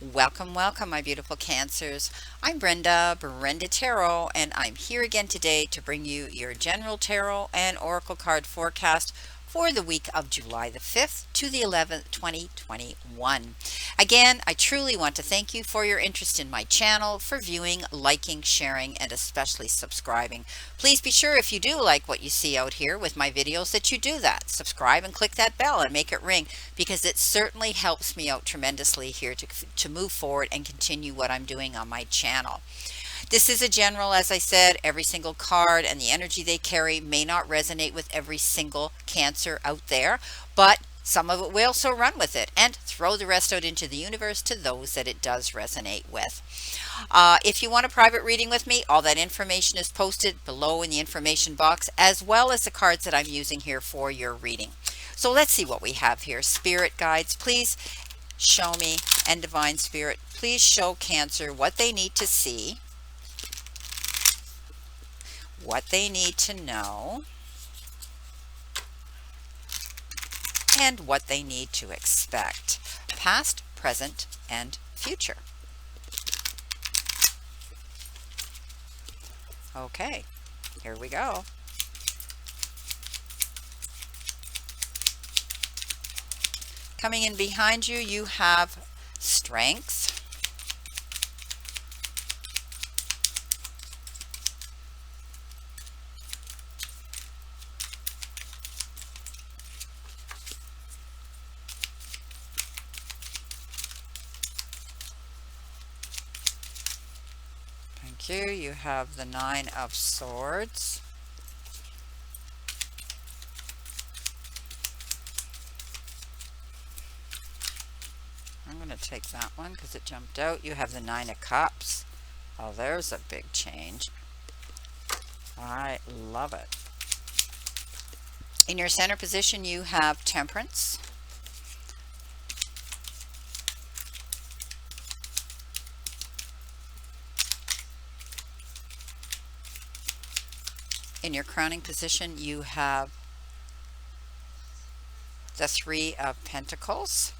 Welcome, welcome, my beautiful Cancers. I'm Brenda Tarot, and I'm here again today to bring you your general tarot and oracle card forecast for the week of July the 5th to the 11th, 2021. Again, I truly want to thank you for your interest in my channel, for viewing, liking, sharing, and especially subscribing. Please be sure if you do like what you see out here with my videos that you do that. Subscribe and click that bell and make it ring because it certainly helps me out tremendously here to move forward and continue what I'm doing on my channel. This is a general, as I said, every single card and the energy they carry may not resonate with every single Cancer out there, but some of it will, so run with it and throw the rest out into the universe to those that it does resonate with. If you want a private reading with me, all that information is posted below in the information box, as well as the cards that I'm using here for your reading. So let's see what we have here. Spirit guides, please show me, and Divine Spirit, please show Cancer what they need to see, what they need to know, and what they need to expect, past, present, and future. Okay, here we go. Coming in behind you, you have Strength. Thank you. You have the Nine of Swords. I'm going to take that one because it jumped out. You have the Nine of Cups. Oh, there's a big change. I love it. In your center position, you have Temperance. In your crowning position, you have the Three of Pentacles.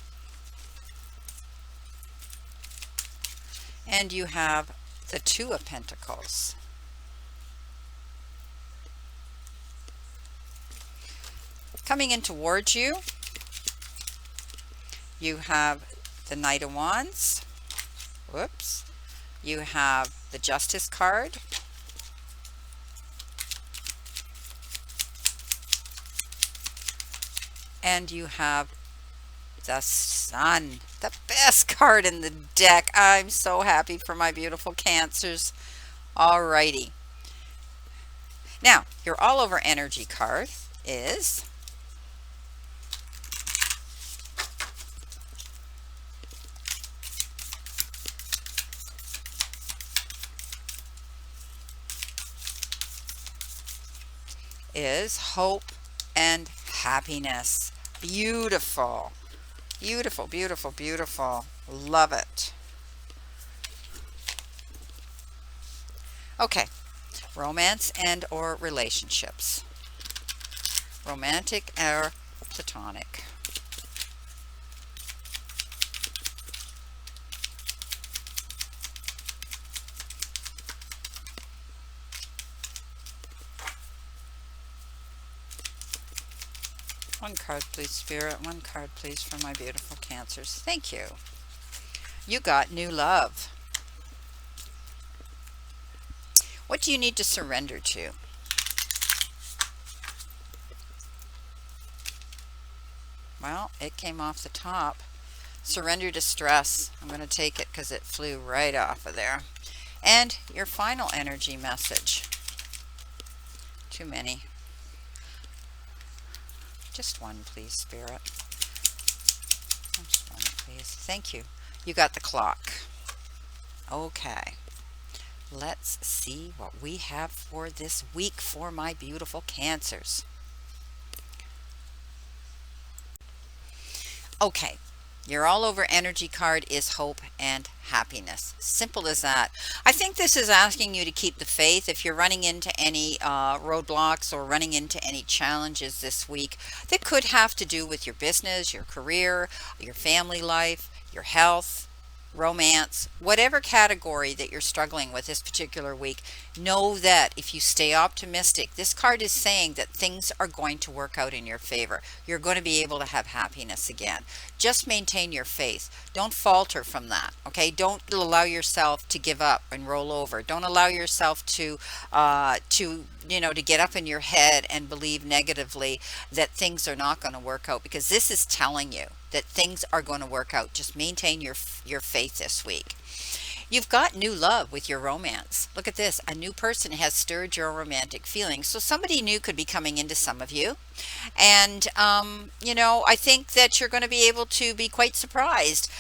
And you have the Two of Pentacles. Coming in towards you, you have the Knight of Wands. Whoops. You have the Justice card. And you have the Sun, the best card in the deck. I'm so happy for my beautiful Cancers. Alrighty. Now, your all over energy card is hope and happiness. Beautiful. Beautiful, beautiful, beautiful. Love it. Okay. Romance and or relationships. Romantic or platonic. One card, please, Spirit. One card, please, for my beautiful Cancers. Thank you. You got new love. What do you need to surrender to? Well, it came off the top. Surrender to stress. I'm going to take it because it flew right off of there. And your final energy message. Too many. Just one, please, Spirit. Just one, please. Thank you. You got the clock. Okay. Let's see what we have for this week for my beautiful Cancers. Okay. Your all over energy card is hope and happiness. Simple as that. I think this is asking you to keep the faith. If you're running into any roadblocks or running into any challenges this week that could have to do with your business, your career, your family life, your health, romance, whatever category that you're struggling with this particular week, know that if you stay optimistic, this card is saying that things are going to work out in your favor. You're going to be able to have happiness again. Just maintain your faith. Don't falter from that. Okay. Don't allow yourself to give up and roll over. Don't allow yourself to get up in your head and believe negatively that things are not going to work out, because this is telling you that things are going to work out. Just maintain your faith this week. You've got new love with your romance. Look at this. A new person has stirred your romantic feelings. So somebody new could be coming into some of you. And, I think that you're going to be able to be quite surprised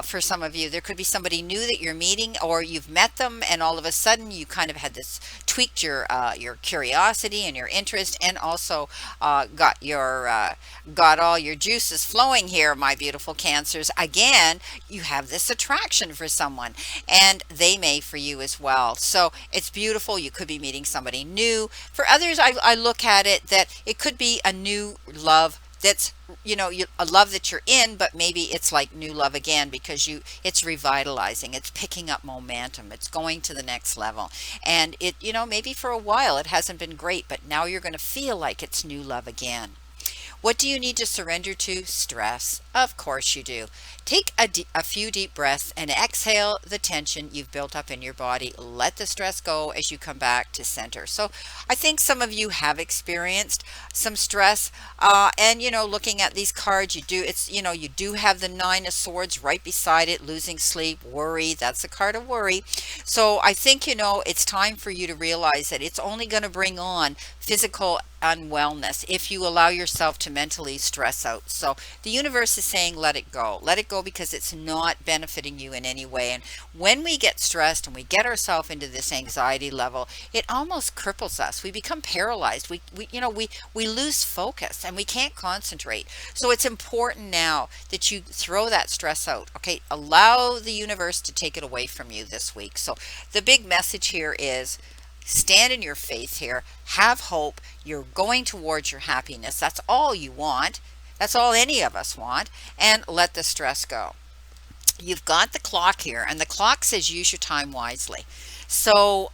for some of you. There could be somebody new that you're meeting, or you've met them and all of a sudden you kind of had this tweaked your curiosity and your interest, and also got all your juices flowing here, my beautiful Cancers. Again, you have this attraction for someone, and they may for you as well. So it's beautiful. You could be meeting somebody new. For others, I look at it that it could be a new love that's a love that you're in, but maybe it's like new love again, because it's revitalizing, it's picking up momentum, it's going to the next level. And maybe for a while it hasn't been great, but now you're going to feel like it's new love again. What do you need to surrender to? Stress. Of course you do. Take a few deep breaths and exhale the tension you've built up in your body. Let the stress go as you come back to center. So I think some of you have experienced some stress. And looking at these cards, you do have the Nine of Swords right beside it. Losing sleep, worry. That's a card of worry. So I think, it's time for you to realize that it's only going to bring on physical unwellness if you allow yourself to mentally stress out. So the universe is saying, let it go. Let it go, because it's not benefiting you in any way. And when we get stressed and we get ourselves into this anxiety level, it almost cripples us. We become paralyzed. We lose focus and we can't concentrate. So it's important now that you throw that stress out. Okay, allow the universe to take it away from you this week. So the big message here is, stand in your faith here. Have hope. You're going towards your happiness. That's all you want. That's all any of us want. And let the stress go. You've got the clock here, and the clock says use your time wisely. So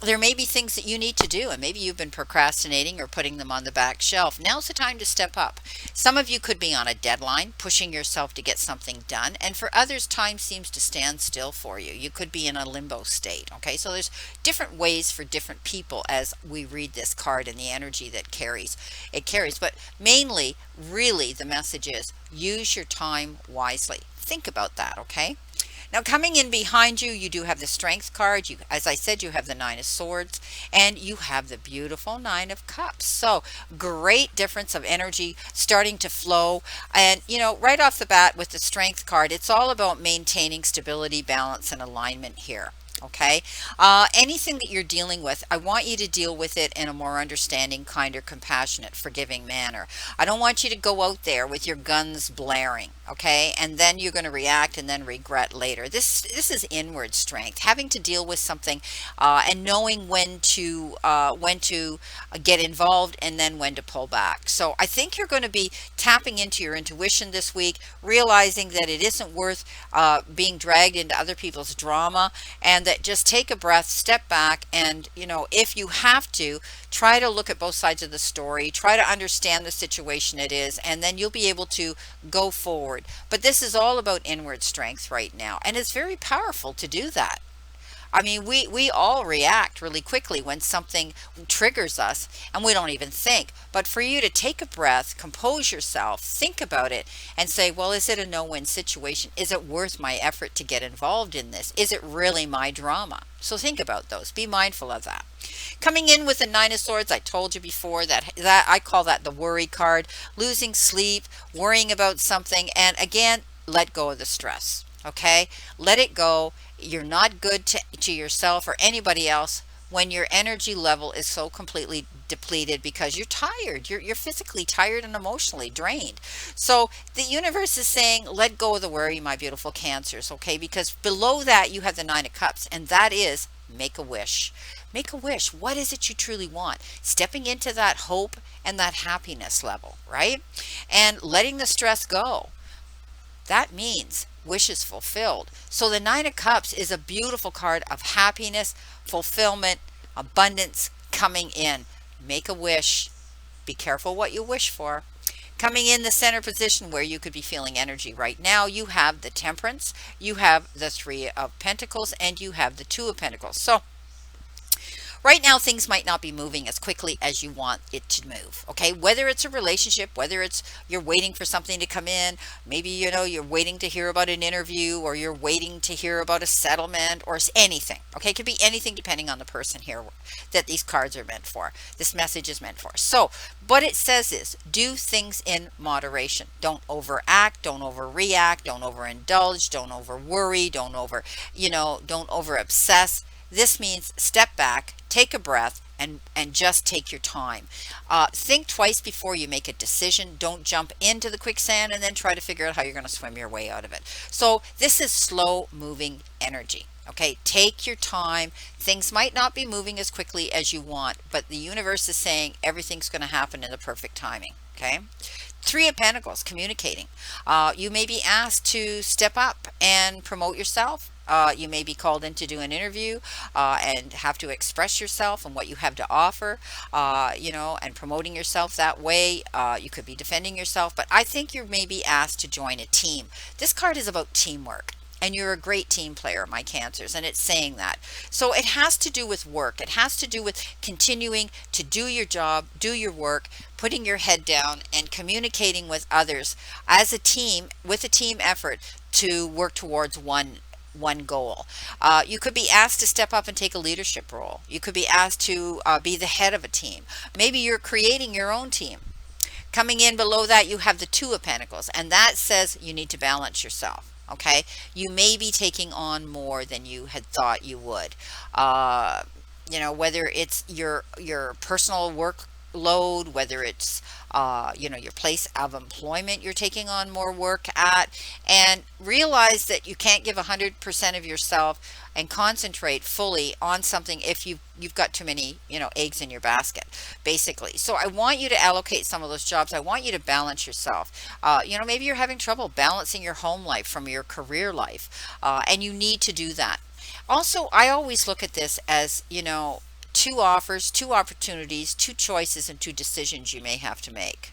there may be things that you need to do, and maybe you've been procrastinating or putting them on the back shelf. Now's the time to step up. Some of you could be on a deadline, pushing yourself to get something done, and for others, time seems to stand still for you. You could be in a limbo state. Okay, so there's different ways for different people as we read this card and the energy that it carries. But mainly, really, the message is use your time wisely. Think about that. Okay. Now, coming in behind you, you do have the Strength card. As I said, you have the Nine of Swords, and you have the beautiful Nine of Cups. So great difference of energy starting to flow. And, right off the bat with the Strength card, it's all about maintaining stability, balance, and alignment here. Okay. Anything that you're dealing with, I want you to deal with it in a more understanding, kinder, compassionate, forgiving manner. I don't want you to go out there with your guns blaring. Okay. And then you're going to react and then regret later. This is inward strength, having to deal with something and knowing when to get involved and then when to pull back. So I think you're going to be tapping into your intuition this week, realizing that it isn't worth being dragged into other people's drama, and that just take a breath, step back, and if you have to, try to look at both sides of the story, try to understand the situation it is, and then you'll be able to go forward. But this is all about inward strength right now, and it's very powerful to do that. I mean, we all react really quickly when something triggers us and we don't even think. But for you to take a breath, compose yourself, think about it, and say, well, is it a no-win situation? Is it worth my effort to get involved in this? Is it really my drama? So think about those. Be mindful of that. Coming in with the Nine of Swords, I told you before that I call that the worry card. Losing sleep, worrying about something, and again, let go of the stress. Okay? Let it go. You're not good to yourself or anybody else when your energy level is so completely depleted because you're tired. You're physically tired and emotionally drained. So the universe is saying, let go of the worry, my beautiful Cancers, okay? Because below that, you have the Nine of Cups, and that is make a wish. Make a wish. What is it you truly want? Stepping into that hope and that happiness level, right? And letting the stress go. That means wishes fulfilled. So the Nine of Cups is a beautiful card of happiness, fulfillment, abundance coming in. Make a wish. Be careful what you wish for. Coming in the center position where you could be feeling energy right now, you have the Temperance, you have the Three of Pentacles, and you have the Two of Pentacles. So right now things might not be moving as quickly as you want it to move. Okay, whether it's a relationship, whether it's you're waiting for something to come in, maybe you're waiting to hear about an interview, or you're waiting to hear about a settlement, or anything. Okay, it could be anything depending on the person here that these cards are meant for, this message is meant for. So what it says is, do things in moderation. Don't overact, don't overreact, don't overindulge, don't over worry, don't over obsess. This means step back, take a breath, and just take your time. Think twice before you make a decision. Don't jump into the quicksand and then try to figure out how you're going to swim your way out of it. So this is slow moving energy. Okay, take your time. Things might not be moving as quickly as you want, but the universe is saying everything's going to happen in the perfect timing. Okay. Three of Pentacles, communicating. You may be asked to step up and promote yourself. You may be called in to do an interview and have to express yourself and what you have to offer, and promoting yourself that way. You could be defending yourself, but I think you may be asked to join a team. This card is about teamwork. And you're a great team player, my Cancers, and it's saying that. So it has to do with work. It has to do with continuing to do your job, do your work, putting your head down, and communicating with others as a team, with a team effort to work towards one goal. You could be asked to step up and take a leadership role. You could be asked to be the head of a team. Maybe you're creating your own team. Coming in below that, you have the Two of Pentacles, and that says you need to balance yourself. Okay, you may be taking on more than you had thought you would. Whether it's your personal workload, whether it's your place of employment, you're taking on more work at, and realize that you can't give 100% of yourself and concentrate fully on something if you've got too many eggs in your basket, basically. So I want you to allocate some of those jobs. I want you to balance yourself. Maybe you're having trouble balancing your home life from your career life, and you need to do that. Also, I always look at this as two offers, two opportunities, two choices, and two decisions you may have to make.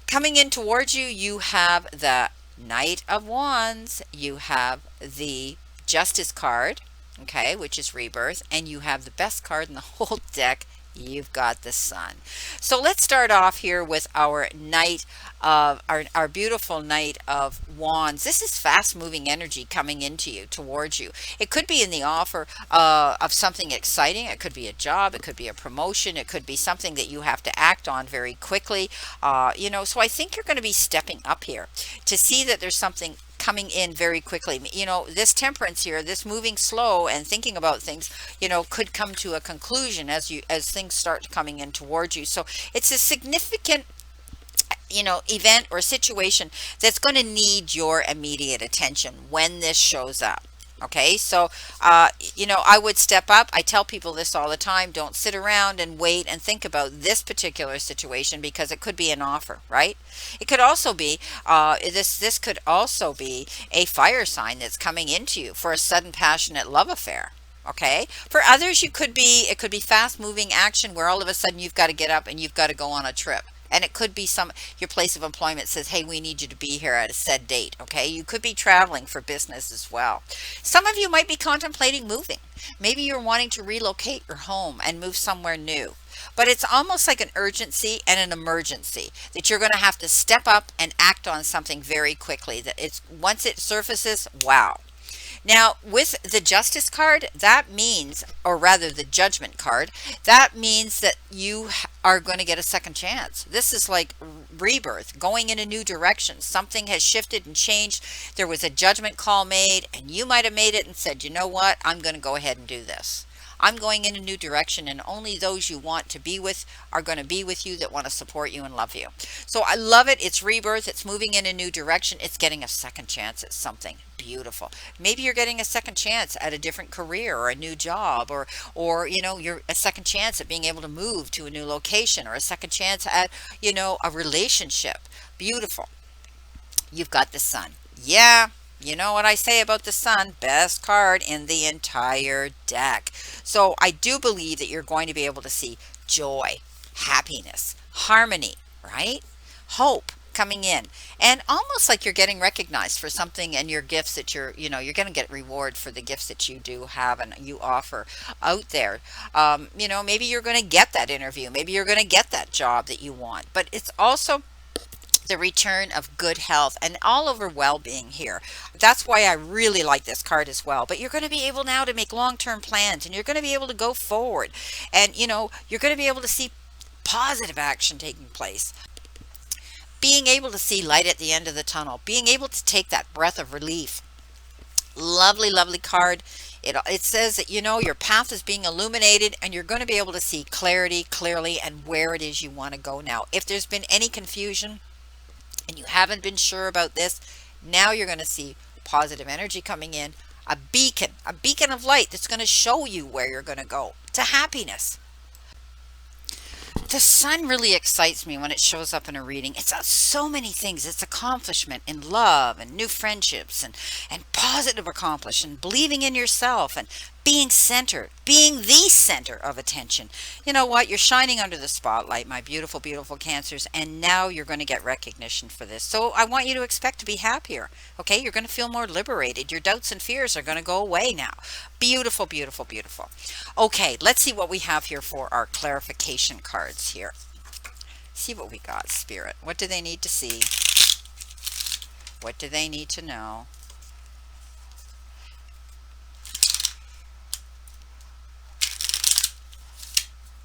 Coming in towards you, you have the Knight of Wands, you have the Justice card, okay, which is rebirth, and you have the best card in the whole deck. You've got the Sun. So let's start off here with our Knight of our beautiful Knight of Wands. This is fast moving energy coming into you, towards you. It could be in the offer of something exciting. It could be a job, it could be a promotion, it could be something that you have to act on very quickly. So I think you're going to be stepping up here to see that there's something coming in very quickly. This Temperance here, this moving slow and thinking about things, could come to a conclusion as things start coming in towards you. So it's a significant event or situation that's going to need your immediate attention when this shows up. Okay, so I would step up. I tell people this all the time. Don't sit around and wait and think about this particular situation, because it could be an offer, right? It could also be this could also be a fire sign that's coming into you for a sudden passionate love affair. Okay, for others, it could be fast moving action where all of a sudden you've got to get up and you've got to go on a trip. And it could be your place of employment says, hey, we need you to be here at a said date. Okay, you could be traveling for business as well. Some of you might be contemplating moving. Maybe you're wanting to relocate your home and move somewhere new. But it's almost like an urgency and an emergency that you're going to have to step up and act on something very quickly. Once it surfaces, wow. Now, with the Justice card, that means, or rather the Judgment card, that means that you are going to get a second chance. This is like rebirth, going in a new direction. Something has shifted and changed. There was a judgment call made, and you might have made it and said, you know what, I'm going to go ahead and do this. I'm going in a new direction, and only those you want to be with are going to be with you, that want to support you and love you. So I love it. It's rebirth. It's moving in a new direction. It's getting a second chance at something beautiful. Maybe you're getting a second chance at a different career or a new job, or you're a second chance at being able to move to a new location, or a second chance at, a relationship. Beautiful. You've got the Sun. Yeah. You know what I say about the sun? Best card in the entire deck. So I do believe that you're going to be able to see joy, happiness, harmony, right? Hope coming in. And almost like you're getting recognized for something and your gifts that you're going to get reward for the gifts that you do have and you offer out there. Maybe you're going to get that interview. Maybe you're going to get that job that you want. But it's also the return of good health and all over well-being here. That's why I really like this card as well. But you're going to be able now to make long-term plans and you're going to be able to go forward. And you're going to be able to see positive action taking place. Being able to see light at the end of the tunnel, being able to take that breath of relief. Lovely, lovely card. It says that your path is being illuminated and you're going to be able to see clarity clearly and where it is you want to go now. If there's been any confusion and you haven't been sure about this, now you're going to see positive energy coming in, a beacon of light that's going to show you where you're going to go to happiness. The sun really excites me when it shows up in a reading. It's so many things. It's accomplishment in love and new friendships and positive accomplishment, believing in yourself and being centered, being the center of attention. You know what? You're shining under the spotlight, my beautiful, beautiful Cancers, and now you're going to get recognition for this. So I want you to expect to be happier. Okay? You're going to feel more liberated. Your doubts and fears are going to go away now. Beautiful, beautiful, beautiful. Okay, let's see what we have here for our clarification cards here. See what we got, Spirit. What do they need to see? What do they need to know?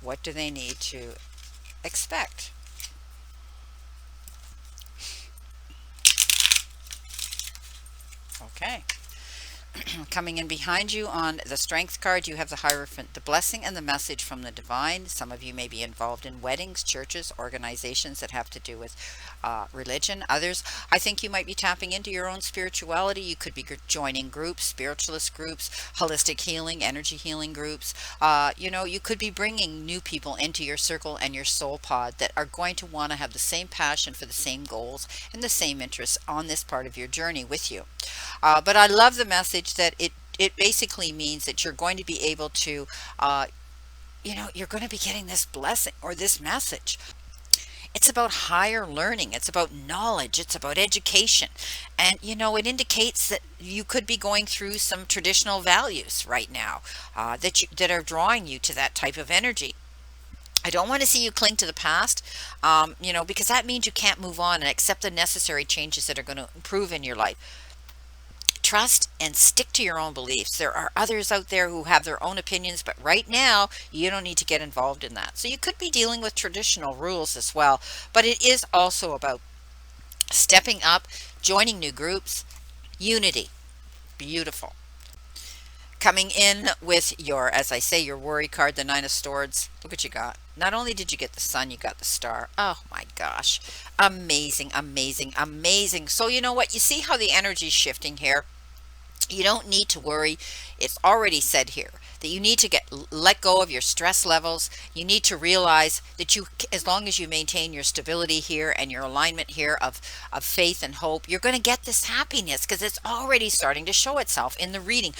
What do they need to expect? Okay. Coming in behind you on the Strength card, you have the Hierophant, the blessing and the message from the divine. Some of you may be involved in weddings, churches, organizations that have to do with religion. Others, I think you might be tapping into your own spirituality. You could be joining groups, spiritualist groups, holistic healing, energy healing groups. You could be bringing new people into your circle and your soul pod that are going to want to have the same passion for the same goals and the same interests on this part of your journey with you. But I love the message that it basically means that you're going to be able to, you're going to be getting this blessing or this message. It's about higher learning. It's about knowledge. It's about education. And, it indicates that you could be going through some traditional values right now that are drawing you to that type of energy. I don't want to see you cling to the past, because that means you can't move on and accept the necessary changes that are going to improve in your life. Trust and stick to your own beliefs. There are others out there who have their own opinions, but right now you don't need to get involved in that. So you could be dealing with traditional rules as well, but it is also about stepping up, joining new groups, unity. Beautiful. Coming in with your, as I say, your worry card, the Nine of Swords. Look what you got. Not only did you get the sun, you got the star. Oh my gosh. Amazing, amazing, amazing. So you know what? You see how the energy is shifting here? You don't need to worry. It's already said here that you need to let go of your stress levels. You need to realize that as long as you maintain your stability here and your alignment here of faith and hope, you're going to get this happiness because it's already starting to show itself in the reading.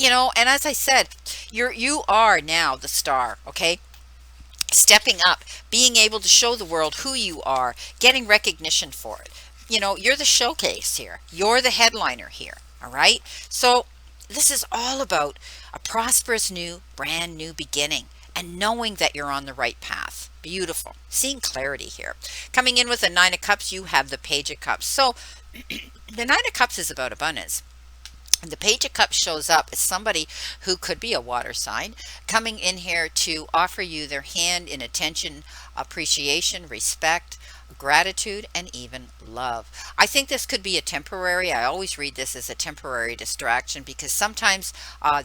And as I said, you are now the star, okay? Stepping up, being able to show the world who you are, getting recognition for it. You're the showcase here. You're the headliner here. All right. So this is all about a prosperous brand new beginning and knowing that you're on the right path. Beautiful. Seeing clarity here. Coming in with the Nine of Cups, you have the Page of Cups. So the Nine of Cups is about abundance. And the Page of Cups shows up as somebody who could be a water sign coming in here to offer you their hand in attention, appreciation, respect, gratitude, and even love. I think this could be a temporary, I always read this as a temporary distraction because sometimes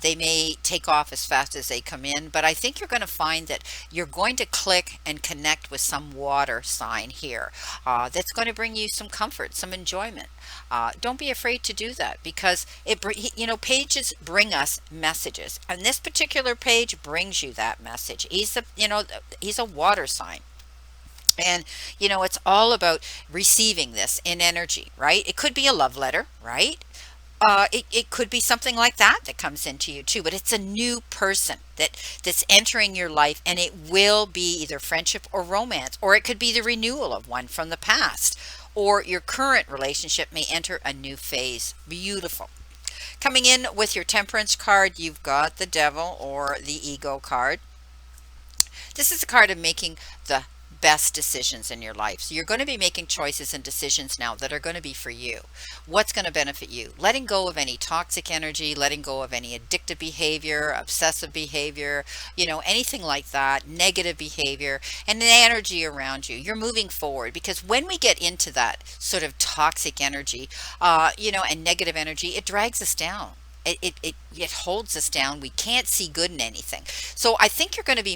they may take off as fast as they come in, but I think you're going to find that you're going to click and connect with some water sign here that's going to bring you some comfort, some enjoyment. Don't be afraid to do that because pages bring us messages, and this particular page brings you that message. He's a water sign. And, it's all about receiving this in energy, right? It could be a love letter, right? it could be something like that that comes into you too, but it's a new person that's entering your life, and it will be either friendship or romance, or it could be the renewal of one from the past, or your current relationship may enter a new phase. Beautiful. Coming in with your temperance card, you've got the devil or the ego card. This is a card of making the best decisions in your life. So you're going to be making choices and decisions now that are going to be for you. What's going to benefit you? Letting go of any toxic energy, letting go of any addictive behavior, obsessive behavior, anything like that, negative behavior, and the energy around you. You're moving forward, because when we get into that sort of toxic energy, and negative energy, it drags us down. It holds us down. We can't see good in anything. So I think you're going to be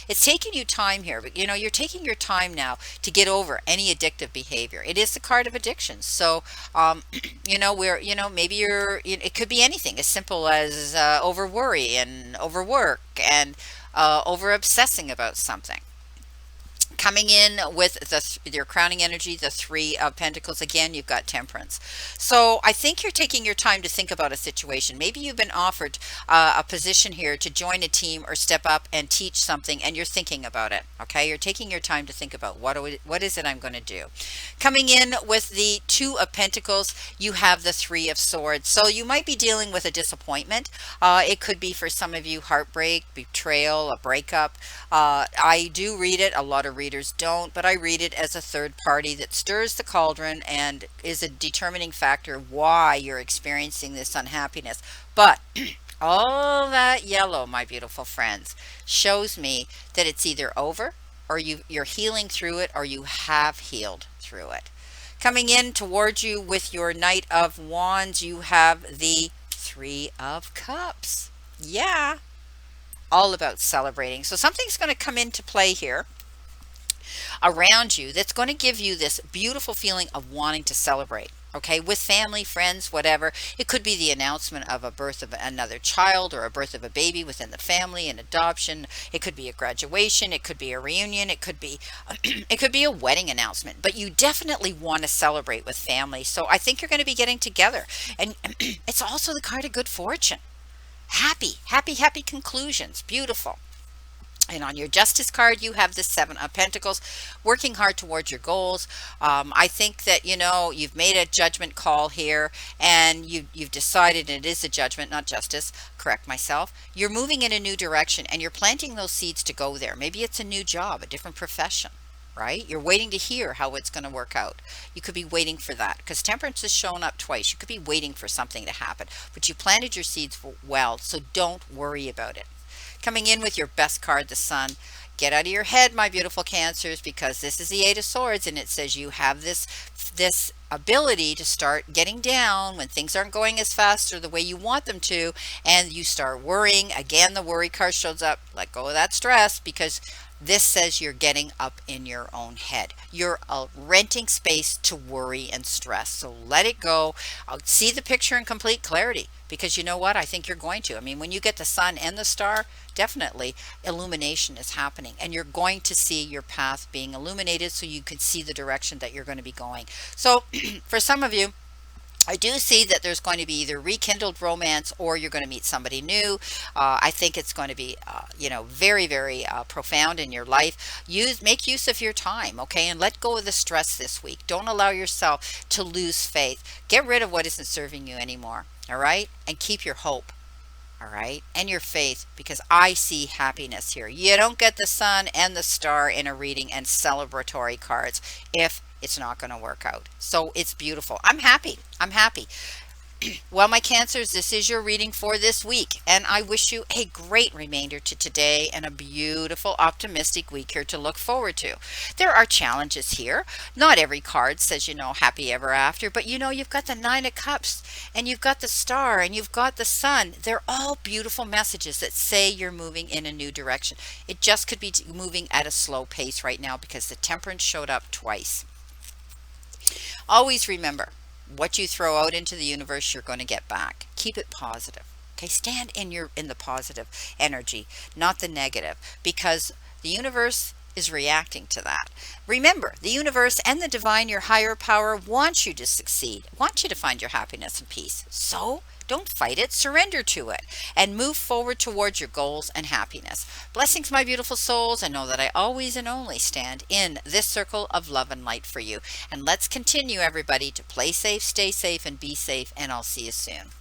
it's taking you time here, but you're taking your time now to get over any addictive behavior. It is the card of addictions. So, where, maybe it could be anything as simple as over worry and overwork and over obsessing about something. Coming in with your crowning energy, the Three of Pentacles. Again, you've got temperance. So I think you're taking your time to think about a situation. Maybe you've been offered a position here to join a team or step up and teach something, and you're thinking about it. Okay, you're taking your time to think about what is it I'm going to do. Coming in with the Two of Pentacles, you have the Three of Swords. So you might be dealing with a disappointment. It could be, for some of you, heartbreak, betrayal, a breakup. I do read it. A lot of readers don't, but I read it as a third party that stirs the cauldron and is a determining factor why you're experiencing this unhappiness. But all that yellow, my beautiful friends, shows me that it's either over, or you're healing through it, or you have healed through it. Coming in towards you with your Knight of Wands, you have the Three of Cups. Yeah, all about celebrating. So something's going to come into play here around you that's going to give you this beautiful feeling of wanting to celebrate. Okay, with family, friends, whatever. It could be the announcement of a birth of another child, or a birth of a baby within the family, an adoption. It could be a graduation. It could be a reunion. It could be it could be a wedding announcement. But you definitely want to celebrate with family. So I think you're going to be getting together, and it's also the card of good fortune. Happy, happy, happy conclusions. Beautiful. And on your Justice card, you have the Seven of Pentacles, working hard towards your goals. I think that, you've made a judgment call here, and you've decided it is a judgment, not justice. Correct myself. You're moving in a new direction, and you're planting those seeds to go there. Maybe it's a new job, a different profession, right? You're waiting to hear how it's going to work out. You could be waiting for that, because temperance has shown up twice. You could be waiting for something to happen, but you planted your seeds well, so don't worry about it. Coming in with your best card, the Sun. Get out of your head, my beautiful Cancers, because this is the Eight of Swords, and it says you have this ability to start getting down when things aren't going as fast or the way you want them to, and you start worrying. Again, the worry card shows up. Let go of that stress, because this says you're getting up in your own head. You're renting space to worry and stress. So let it go. I'll see the picture in complete clarity, because you know what? I think you're going to. I mean, when you get the sun and the star, definitely illumination is happening, and you're going to see your path being illuminated, so you can see the direction that you're going to be going. So for some of you, I do see that there's going to be either rekindled romance, or you're going to meet somebody new. I think it's going to be, very, very profound in your life. Make use of your time, okay? And let go of the stress this week. Don't allow yourself to lose faith. Get rid of what isn't serving you anymore, all right? And keep your hope, all right? And your faith, because I see happiness here. You don't get the sun and the star in a reading and celebratory cards if it's not going to work out. So it's beautiful. I'm happy. I'm happy. Well, my Cancers, this is your reading for this week, and I wish you a great remainder to today and a beautiful, optimistic week here to look forward to. There are challenges here. Not every card says, happy ever after, but you've got the Nine of Cups, and you've got the Star, and you've got the Sun. They're all beautiful messages that say you're moving in a new direction. It just could be moving at a slow pace right now, because the Temperance showed up twice. Always remember, what you throw out into the universe, you're going to get back. Keep it positive. Okay, stand in the positive energy, not the negative, because the universe is reacting to that. Remember, the universe and the divine, your higher power, wants you to succeed, want you to find your happiness and peace. So don't fight it, surrender to it, and move forward towards your goals and happiness. Blessings, my beautiful souls, and know that I always and only stand in this circle of love and light for you. And let's continue, everybody, to play safe, stay safe, and be safe, and I'll see you soon.